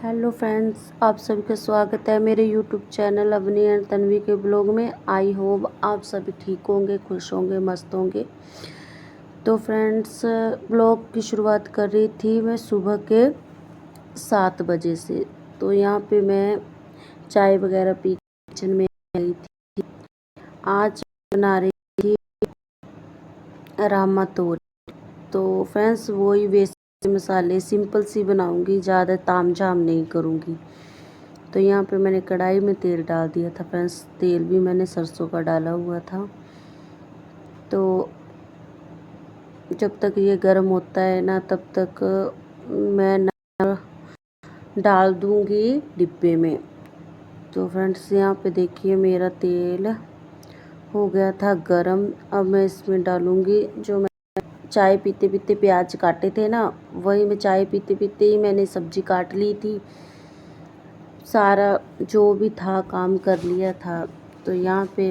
Hello friends, आप सभी का स्वागत है मेरे YouTube channel Avani and Tanvi के ब्लॉग में। आई होप आप सभी ठीक होंगे, खुश होंगे, मस्त होंगे। तो फ्रेंड्स, ब्लॉग की शुरुआत कर रही थी मैं सुबह के 7 बजे से। तो यहाँ पे मैं चाय वगैरह पी किचन में आई थी। आज बना रही थी रामा तोरी। तो फ्रेंड्स, वही बेसिक मसाले सिंपल सी बनाऊंगी, ज़्यादा ताम झाम नहीं करूँगी। तो यहाँ पे मैंने कढ़ाई में तेल डाल दिया था फ्रेंड्स। तेल भी मैंने सरसों का डाला हुआ था। तो जब तक ये गर्म होता है ना, तब तक मैं ना डाल दूँगी डिब्बे में। तो फ्रेंड्स, यहाँ पे देखिए मेरा तेल हो गया था गरम। अब मैं इसमें डालूँगी जो मैं चाय पीते पीते प्याज काटे थे ना, वही मैं चाय पीते पीते ही मैंने सब्जी काट ली थी। सारा जो भी था काम कर लिया था। तो यहाँ पे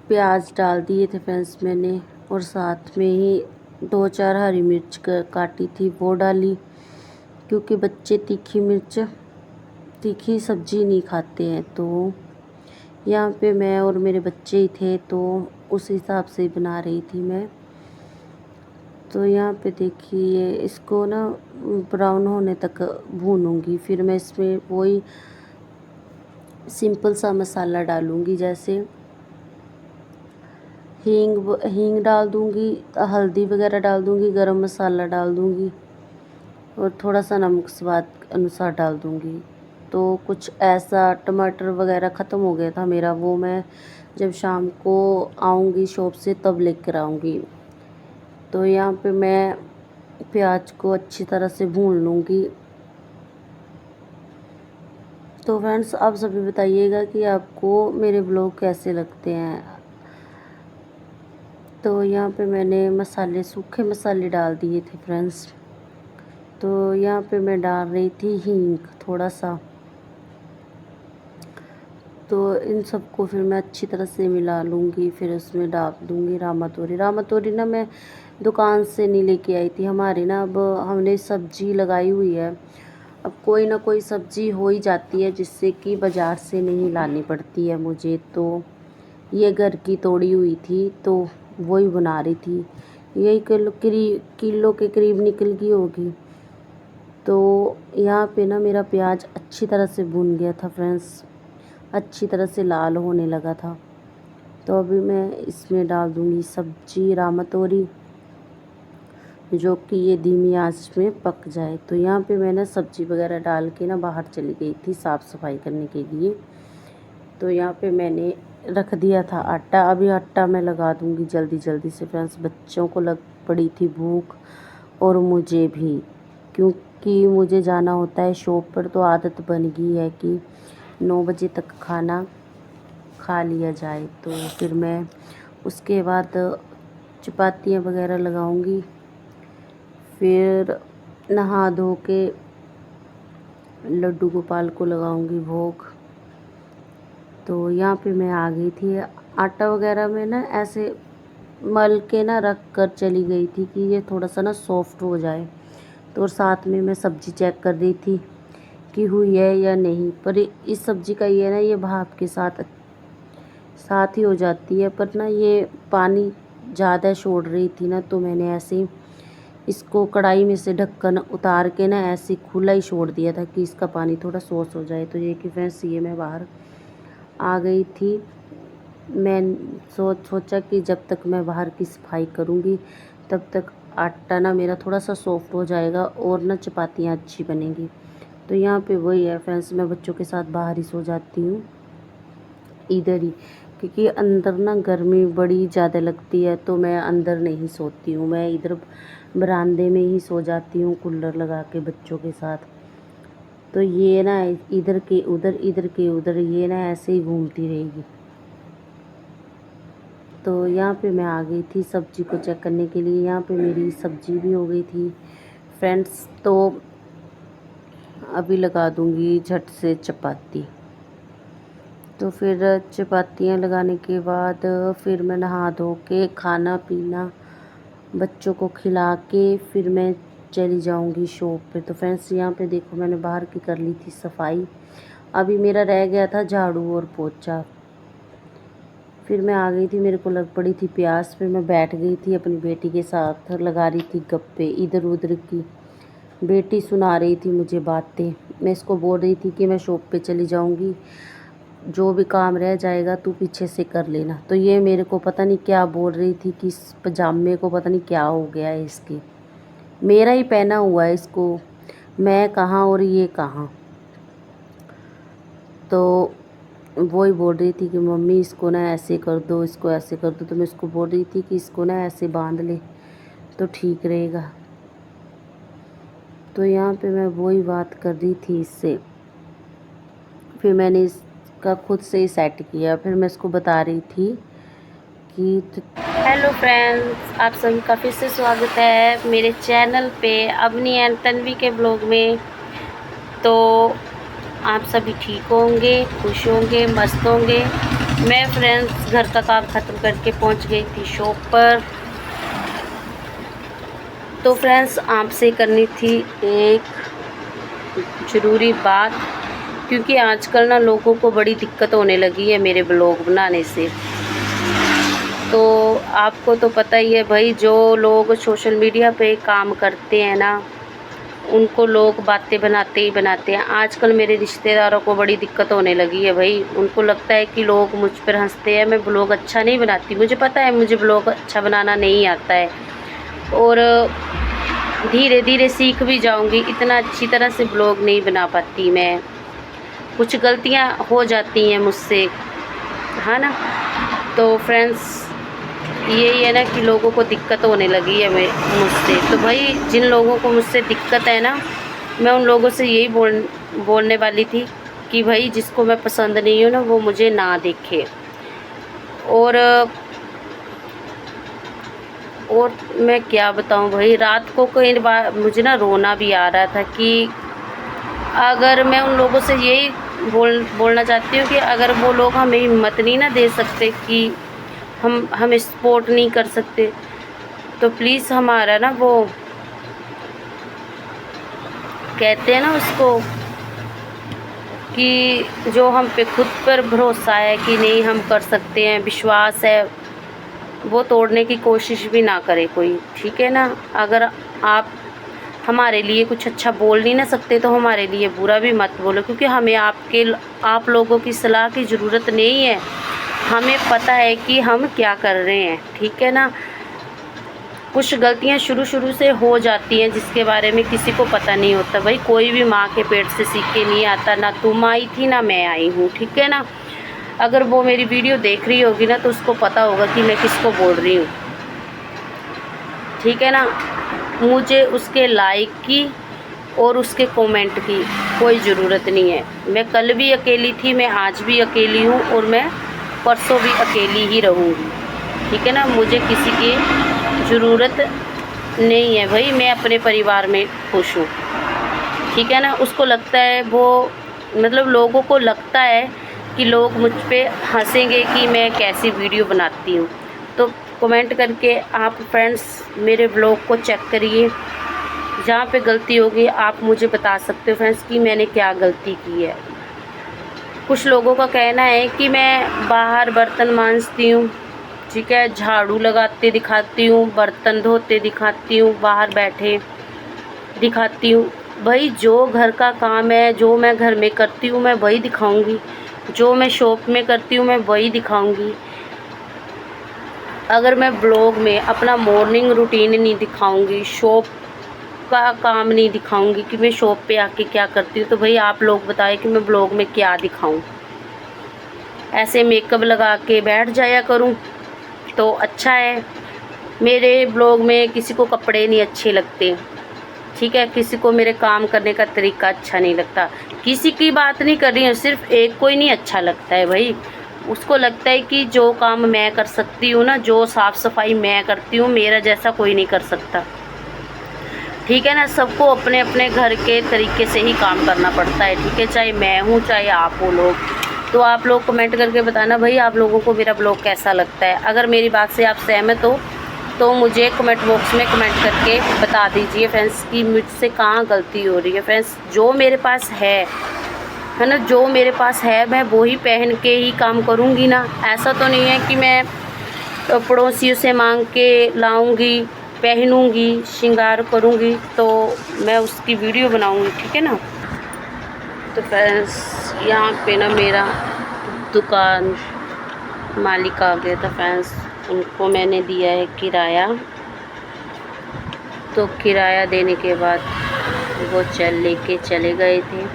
प्याज डाल दिए थे फ्रेंड्स मैंने, और साथ में ही 2-4 हरी मिर्च काटी थी वो डाली, क्योंकि बच्चे तीखी सब्जी नहीं खाते हैं। तो यहाँ पे मैं और मेरे बच्चे ही थे, तो उस हिसाब से बना रही थी मैं। तो यहाँ पे देखिए इसको ना ब्राउन होने तक भूनूंगी। फिर मैं इसमें वही सिंपल सा मसाला डालूंगी, जैसे हींग डाल दूंगी, हल्दी वगैरह डाल दूंगी, गरम मसाला डाल दूंगी, और थोड़ा सा नमक स्वाद अनुसार डाल दूंगी। तो कुछ ऐसा टमाटर वगैरह ख़त्म हो गया था मेरा, वो मैं जब शाम को आऊँगी शॉप से तब लेकर आऊँगी। तो यहाँ पे मैं प्याज को अच्छी तरह से भून लूँगी। तो फ्रेंड्स, आप सभी बताइएगा कि आपको मेरे ब्लॉग कैसे लगते हैं। तो यहाँ पे मैंने सूखे मसाले डाल दिए थे फ्रेंड्स। तो यहाँ पे मैं डाल रही थी हींग थोड़ा सा। तो इन सबको फिर मैं अच्छी तरह से मिला लूँगी। फिर उसमें डाल दूँगी रामा तोरी ना मैं दुकान से नहीं लेके आई थी। हमारे ना अब हमने सब्जी लगाई हुई है। अब कोई ना कोई सब्जी हो ही जाती है, जिससे कि बाज़ार से नहीं लानी पड़ती है मुझे। तो ये घर की तोड़ी हुई थी, तो वही बना रही थी। यही किलो के करीब निकल गई होगी। तो यहाँ पे ना मेरा प्याज अच्छी तरह से भुन गया था फ्रेंड्स, अच्छी तरह से लाल होने लगा था। तो अभी मैं इसमें डाल दूँगी सब्जी रामा तोरी, जो कि ये धीमी आंच में पक जाए। तो यहाँ पे मैंने सब्जी वगैरह डाल के ना बाहर चली गई थी साफ़ सफाई करने के लिए। तो यहाँ पे मैंने रख दिया था आटा। अभी आटा मैं लगा दूँगी जल्दी जल्दी से फ्रेंड्स। बच्चों को लग पड़ी थी भूख, और मुझे भी, क्योंकि मुझे जाना होता है शॉप पर। तो आदत बन गई है कि 9 बजे तक खाना खा लिया जाए। तो फिर मैं उसके बाद चपातियाँ वगैरह लगाऊंगी। फिर नहा धो के लड्डू गोपाल को लगाऊंगी भोग। तो यहाँ पे मैं आ गई थी। आटा वगैरह में ना ऐसे मल के ना रख कर चली गई थी कि ये थोड़ा सा ना सॉफ्ट हो जाए। तो साथ में मैं सब्ज़ी चेक कर रही थी कि हुई है या नहीं। पर इस सब्ज़ी का ये ना, ये भाप के साथ ही हो जाती है। पर ना ये पानी ज़्यादा छोड़ रही थी ना, तो मैंने ऐसे ही इसको कढ़ाई में से ढक्कन उतार के ना ऐसे खुला ही छोड़ दिया था कि इसका पानी थोड़ा सॉस हो जाए। तो ये कि फ्रेंड्स, ये मैं बाहर आ गई थी। मैं सोचा कि जब तक मैं बाहर की सफाई करूँगी, तब तक आटा ना मेरा थोड़ा सा सॉफ्ट हो जाएगा, और ना चपातियाँ अच्छी बनेंगी। तो यहाँ पे वही है फ्रेंड्स, मैं बच्चों के साथ बाहर ही सो जाती हूँ, इधर ही, क्योंकि अंदर ना गर्मी बड़ी ज़्यादा लगती है। तो मैं अंदर नहीं सोती हूँ, मैं इधर बरामदे में ही सो जाती हूँ कूलर लगा के बच्चों के साथ। तो ये ना इधर के उधर ये ना ऐसे ही घूमती रहेगी। तो यहाँ पे मैं आ गई थी सब्ज़ी को चेक करने के लिए। यहाँ पे मेरी सब्ज़ी भी हो गई थी फ्रेंड्स। तो अभी लगा दूँगी झट से चपाती। तो फिर चपातियाँ लगाने के बाद फिर मैं नहा धो के खाना पीना बच्चों को खिला के फिर मैं चली जाऊंगी शॉप पे। तो फ्रेंड्स यहाँ पे देखो मैंने बाहर की कर ली थी सफाई, अभी मेरा रह गया था झाड़ू और पोछा। फिर मैं आ गई थी, मेरे को लग पड़ी थी प्यास, फिर मैं बैठ गई थी अपनी बेटी के साथ, लगा रही थी गप्पे इधर उधर की। बेटी सुना रही थी मुझे बातें, मैं इसको बोल रही थी कि मैं शॉप पे चली जाऊंगी, जो भी काम रह जाएगा तू पीछे से कर लेना। तो ये मेरे को पता नहीं क्या बोल रही थी कि इस पजामे को पता नहीं क्या हो गया है इसके, मेरा ही पहना हुआ है इसको, मैं कहाँ और ये कहाँ। तो वही बोल रही थी कि मम्मी इसको ना ऐसे कर दो, इसको ऐसे कर दो। तो मैं इसको बोल रही थी कि इसको ना ऐसे बांध ले तो ठीक रहेगा। तो यहाँ पे मैं वही बात कर रही थी इससे, फिर मैंने इसका खुद से ही सेट किया। फिर मैं इसको बता रही थी कि हेलो फ्रेंड्स, आप सभी का फिर से स्वागत है मेरे चैनल पे अवनी एंड तन्वी के ब्लॉग में। तो आप सभी ठीक होंगे, खुश होंगे, मस्त होंगे। मैं फ्रेंड्स घर का काम ख़त्म करके पहुंच गई थी शॉप पर। तो फ्रेंड्स आपसे करनी थी एक ज़रूरी बात, क्योंकि आजकल ना लोगों को बड़ी दिक्कत होने लगी है मेरे ब्लॉग बनाने से। तो आपको तो पता ही है भाई, जो लोग सोशल मीडिया पे काम करते हैं ना, उनको लोग बातें बनाते ही बनाते हैं। आजकल मेरे रिश्तेदारों को बड़ी दिक्कत होने लगी है भाई, उनको लगता है कि लोग मुझ पर हंसते हैं, मैं ब्लॉग अच्छा नहीं बनाती। मुझे पता है मुझे ब्लॉग अच्छा बनाना नहीं आता है, और धीरे धीरे सीख भी जाऊंगी। इतना अच्छी तरह से ब्लॉग नहीं बना पाती मैं, कुछ गलतियां हो जाती हैं मुझसे, है ना। तो फ्रेंड्स यही है ना कि लोगों को दिक्कत होने लगी है मुझसे। तो भाई जिन लोगों को मुझसे दिक्कत है ना, मैं उन लोगों से यही बोलने वाली थी कि भाई जिसको मैं पसंद नहीं हूँ ना, वो मुझे ना देखे। और मैं क्या बताऊँ भाई, रात को कई बार मुझे ना रोना भी आ रहा था कि अगर मैं उन लोगों से यही बोलना चाहती हूँ कि अगर वो लोग हमें हिम्मत नहीं ना दे सकते कि हम सपोर्ट नहीं कर सकते, तो प्लीज़ हमारा ना वो कहते हैं ना उसको, कि जो हम पे खुद पर भरोसा है कि नहीं हम कर सकते हैं, विश्वास है, वो तोड़ने की कोशिश भी ना करे कोई, ठीक है ना। अगर आप हमारे लिए कुछ अच्छा बोल नहीं ना सकते, तो हमारे लिए बुरा भी मत बोलो, क्योंकि हमें आप लोगों की सलाह की ज़रूरत नहीं है। हमें पता है कि हम क्या कर रहे हैं, ठीक है ना। कुछ गलतियां शुरू से हो जाती हैं जिसके बारे में किसी को पता नहीं होता। भाई कोई भी माँ के पेट से सीख के नहीं आता, ना तुम आई थी ना मैं आई हूँ, ठीक है ना। अगर वो मेरी वीडियो देख रही होगी ना, तो उसको पता होगा कि मैं किसको बोल रही हूँ, ठीक है ना। मुझे उसके लाइक की और उसके कमेंट की कोई ज़रूरत नहीं है। मैं कल भी अकेली थी, मैं आज भी अकेली हूँ, और मैं परसों भी अकेली ही रहूँगी, ठीक है ना। मुझे किसी की ज़रूरत नहीं है भाई, मैं अपने परिवार में खुश हूँ, ठीक है ना। उसको लगता है वो, मतलब लोगों को लगता है कि लोग मुझ पे हंसेंगे कि मैं कैसी वीडियो बनाती हूँ। तो कमेंट करके आप फ्रेंड्स मेरे ब्लॉग को चेक करिए, जहाँ पे गलती होगी आप मुझे बता सकते हो फ्रेंड्स कि मैंने क्या गलती की है। कुछ लोगों का कहना है कि मैं बाहर बर्तन मांजती हूँ, ठीक है, झाड़ू लगाते दिखाती हूँ, बर्तन धोते दिखाती हूँ, बाहर बैठे दिखाती हूँ। भाई जो घर का काम है, जो मैं घर में करती हूँ मैं वही दिखाऊंगी, जो मैं शॉप में करती हूँ मैं वही दिखाऊंगी। अगर मैं ब्लॉग में अपना मॉर्निंग रूटीन नहीं दिखाऊंगी, शॉप का काम नहीं दिखाऊंगी कि मैं शॉप पे आके क्या करती हूँ, तो भाई आप लोग बताएं कि मैं ब्लॉग में क्या दिखाऊं। ऐसे मेकअप लगा के बैठ जाया करूँ तो अच्छा है। मेरे ब्लॉग में किसी को कपड़े नहीं अच्छे लगते, ठीक है, किसी को मेरे काम करने का तरीका अच्छा नहीं लगता। किसी की बात नहीं कर रही हूँ, सिर्फ एक को ही नहीं अच्छा लगता है भाई। उसको लगता है कि जो काम मैं कर सकती हूँ ना, जो साफ़ सफाई मैं करती हूँ, मेरा जैसा कोई नहीं कर सकता, ठीक है ना। सबको अपने अपने घर के तरीके से ही काम करना पड़ता है, ठीक है, चाहे मैं हूँ चाहे आप हो लोग। तो आप लोग कमेंट करके बताना भाई आप लोगों को मेरा ब्लॉग कैसा लगता है। अगर मेरी बात से आप सहमत हो तो मुझे कमेंट बॉक्स में कमेंट करके बता दीजिए फ्रेंड्स कि मुझसे कहाँ गलती हो रही है। फ्रेंड्स जो मेरे पास है ना, जो मेरे पास है मैं वो ही पहन के ही काम करूँगी ना। ऐसा तो नहीं है कि मैं पड़ोसियों से मांग के लाऊंगी, पहनूंगी, श्रृंगार करूंगी तो मैं उसकी वीडियो बनाऊंगी, ठीक है ना। तो फ्रेंड्स यहाँ पे ना मेरा दुकान मालिक आ गया था फ्रेंड्स, उनको मैंने दिया है किराया। तो किराया देने के बाद वो लेके चले गए थे।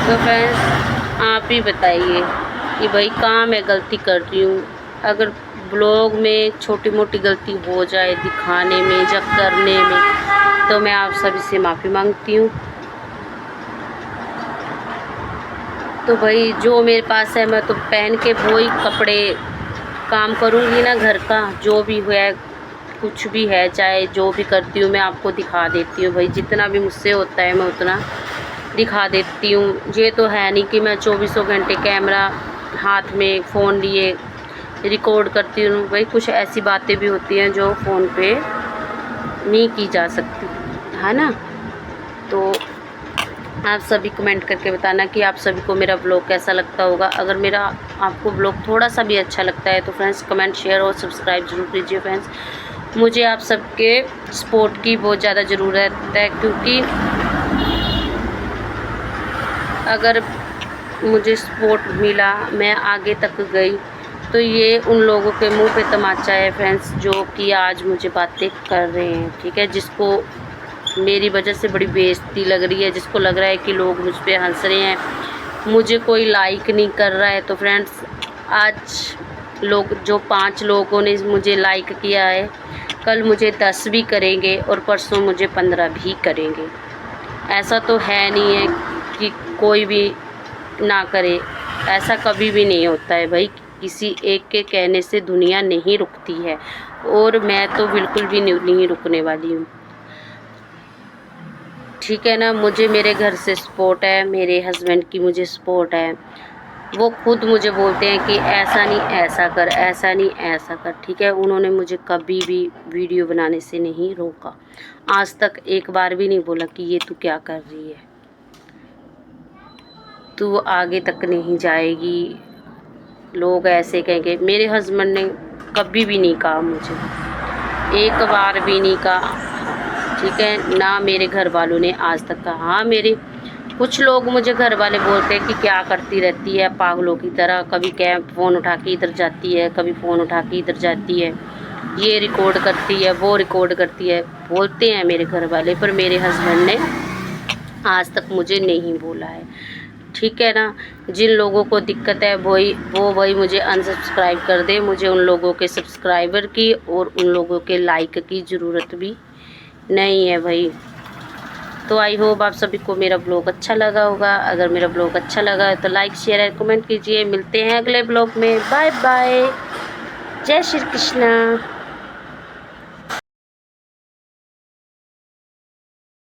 तो फ्रेंड्स आप ही बताइए कि भाई कहाँ मैं गलती कर रही हूँ। अगर ब्लॉग में छोटी मोटी गलती हो जाए दिखाने में या करने में, तो मैं आप सभी से माफ़ी मांगती हूँ। तो भाई जो मेरे पास है मैं तो पहन के वही कपड़े काम करूँगी ना, घर का जो भी है, कुछ भी है, चाहे जो भी करती हूँ मैं आपको दिखा देती हूँ। भाई जितना भी मुझसे होता है मैं उतना दिखा देती हूँ। ये तो है नहीं कि मैं 24 घंटे कैमरा हाथ में फ़ोन लिए रिकॉर्ड करती हूँ। भाई कुछ ऐसी बातें भी होती हैं जो फ़ोन पे नहीं की जा सकती, है ना। तो आप सभी कमेंट करके बताना कि आप सभी को मेरा ब्लॉग कैसा लगता होगा। अगर मेरा आपको ब्लॉग थोड़ा सा भी अच्छा लगता है तो फ्रेंड्स कमेंट, शेयर और सब्सक्राइब ज़रूर कीजिए। फ्रेंड्स मुझे आप सबके सपोर्ट की बहुत ज़्यादा ज़रूरत है, क्योंकि अगर मुझे सपोर्ट मिला, मैं आगे तक गई, तो ये उन लोगों के मुंह पे तमाचा है फ्रेंड्स जो कि आज मुझे बातें कर रहे हैं, ठीक है। जिसको मेरी वजह से बड़ी बेइज्जती लग रही है, जिसको लग रहा है कि लोग मुझ पे हंस रहे हैं, मुझे कोई लाइक नहीं कर रहा है। तो फ्रेंड्स आज लोग जो 5 लोगों ने मुझे लाइक किया है, कल मुझे 10 भी करेंगे और परसों मुझे 15 भी करेंगे। ऐसा तो है नहीं है कि कोई भी ना करे, ऐसा कभी भी नहीं होता है भाई। किसी एक के कहने से दुनिया नहीं रुकती है, और मैं तो बिल्कुल भी नहीं रुकने वाली हूँ, ठीक है ना। मुझे मेरे घर से सपोर्ट है, मेरे हस्बैंड की मुझे सपोर्ट है। वो खुद मुझे बोलते हैं कि ऐसा नहीं ऐसा कर, ऐसा नहीं ऐसा कर, ठीक है। उन्होंने मुझे कभी भी वीडियो बनाने से नहीं रोका, आज तक एक बार भी नहीं बोला कि ये तू क्या कर रही है, तू आगे तक नहीं जाएगी, लोग ऐसे कहेंगे। मेरे हस्बैंड ने कभी भी नहीं कहा मुझे, एक बार भी नहीं कहा, ठीक है ना। मेरे घर वालों ने आज तक कहा। हाँ, मेरे कुछ लोग मुझे घर वाले बोलते हैं कि क्या करती रहती है पागलों की तरह, कभी क्या फ़ोन उठा के इधर जाती है, कभी फ़ोन उठा के इधर जाती है, ये रिकॉर्ड करती है, वो रिकॉर्ड करती है, बोलते हैं मेरे घर वाले। पर मेरे हस्बैंड ने आज तक मुझे नहीं बोला है, ठीक है ना। जिन लोगों को दिक्कत है वो भाई मुझे अनसब्सक्राइब कर दे। मुझे उन लोगों के सब्सक्राइबर की और उन लोगों के लाइक की ज़रूरत भी नहीं है भाई। तो आई होप आप सभी को मेरा ब्लॉग अच्छा लगा होगा। अगर मेरा ब्लॉग अच्छा लगा है तो लाइक, शेयर और कमेंट कीजिए। मिलते हैं अगले ब्लॉग में। बाय बाय, जय श्री कृष्णा।